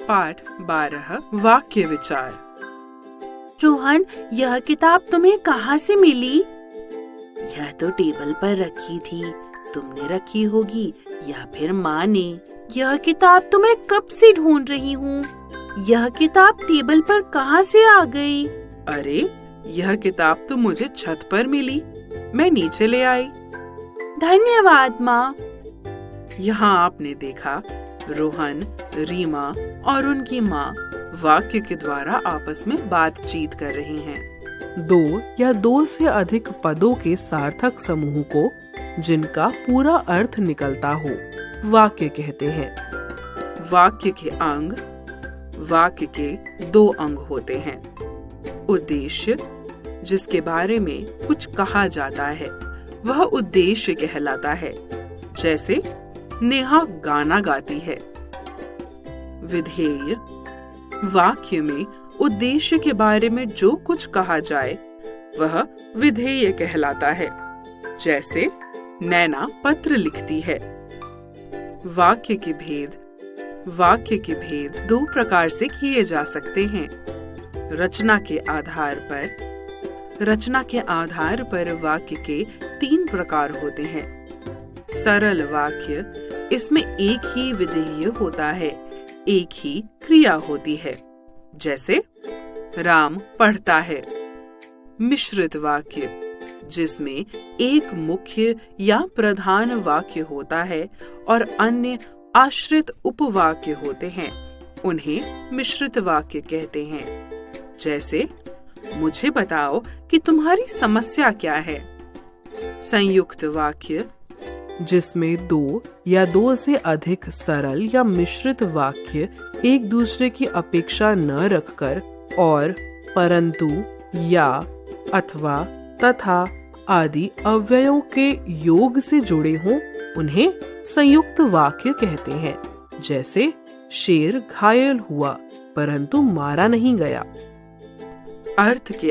पाठ 12 वाक्य विचार। रोहन, यह किताब तुम्हें कहाँ से मिली? यह तो टेबल पर रखी थी, तुमने रखी होगी या फिर माँ ने। यह किताब तो मैं कब से ढूंढ रही हूँ। यह किताब टेबल पर कहाँ से आ गई? अरे, यह किताब तो मुझे छत पर मिली, मैं नीचे ले आई। धन्यवाद माँ। यहाँ आपने देखा, रोहन, रीमा और उनकी माँ वाक्य के द्वारा आपस में बातचीत कर रही हैं। 2 या 2 से अधिक पदों के सार्थक समूह को, जिनका पूरा अर्थ निकलता हो, वाक्य कहते हैं। वाक्य के अंग, वाक्य के 2 अंग होते हैं। उद्देश्य, जिसके बारे में कुछ कहा जाता है, वह उद्देश्य कहलाता है। जैसे नेहा गाना गाती है। विधेय, वाक्य में उद्देश्य के बारे में जो कुछ कहा जाए वह विधेय कहलाता है। जैसे नैना पत्र लिखती है। वाक्य के भेद 2 प्रकार से किए जा सकते हैं। रचना के आधार पर वाक्य के 3 प्रकार होते हैं। सरल वाक्य, इसमें एक ही विधेय होता है, एक ही क्रिया होती है। जैसे राम पढ़ता है। मिश्रित वाक्य, जिसमें एक मुख्य या प्रधान वाक्य होता है और अन्य आश्रित उपवाक्य होते हैं, उन्हें मिश्रित वाक्य कहते हैं। जैसे मुझे बताओ कि तुम्हारी समस्या क्या है। संयुक्त वाक्य, जिसमें 2 या 2 से अधिक सरल या मिश्रित वाक्य एक दूसरे की अपेक्षा न रखकर और परंतु, या, अथवा, तथा आदि अव्ययों के योग से जुड़े हों, उन्हें संयुक्त वाक्य कहते हैं। जैसे शेर घायल हुआ परंतु मारा नहीं गया। अर्थ के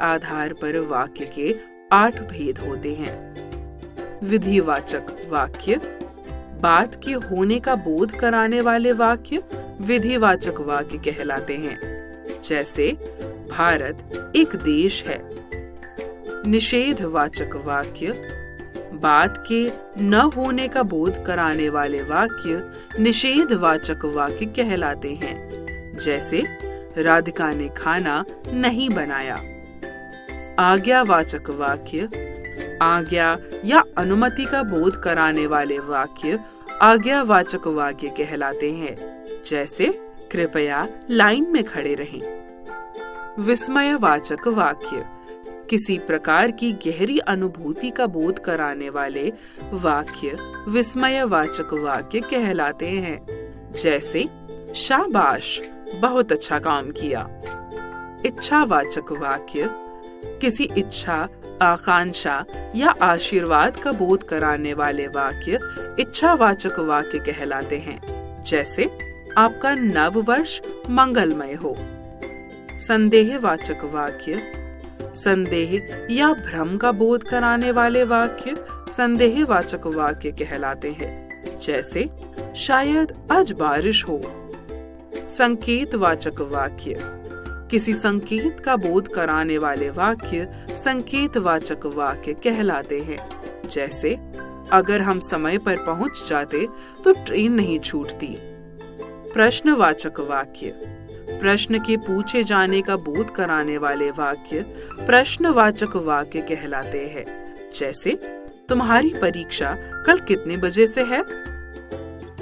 आधार पर वाक्य के 8 भेद होते हैं। विधिवाचक वाक्य, बात के होने का बोध कराने वाले वाक्य विधिवाचक वाक्य कहलाते हैं। जैसे भारत एक देश है। निषेधवाचक वाक्य, बात के न होने का बोध कराने वाले वाक्य निषेधवाचक वाक्य कहलाते हैं। जैसे राधिका ने खाना नहीं बनाया। आज्ञावाचक वाक्य, आज्ञा या अनुमति का बोध कराने वाले वाक्य आज्ञावाचक वाक्य कहलाते हैं। जैसे कृपया लाइन में खड़े रहें। विस्मयवाचक वाक्य, किसी प्रकार की गहरी अनुभूति का बोध कराने वाले वाक्य विस्मयवाचक वाक्य कहलाते हैं। जैसे शाबाश, बहुत अच्छा काम किया। इच्छावाचक वाक्य, किसी इच्छा, आकांक्षा या आशीर्वाद का बोध कराने वाले वाक्य इच्छावाचक वाक्य कहलाते हैं। जैसे आपका नव वर्ष मंगलमय हो। संदेहवाचक वाक्य, संदेह या भ्रम का बोध कराने वाले वाक्य संदेहवाचक वाक्य कहलाते हैं। जैसे शायद आज बारिश हो। संकेतवाचक वाक्य, किसी संकेत का बोध कराने वाले वाक्य संकेतवाचक वाक्य कहलाते हैं। जैसे अगर हम समय पर पहुंच जाते तो ट्रेन नहीं छूटती। प्रश्नवाचक वाक्य, प्रश्न के पूछे जाने का बोध कराने वाले वाक्य प्रश्नवाचक वाक्य कहलाते हैं। जैसे तुम्हारी परीक्षा कल कितने बजे से है?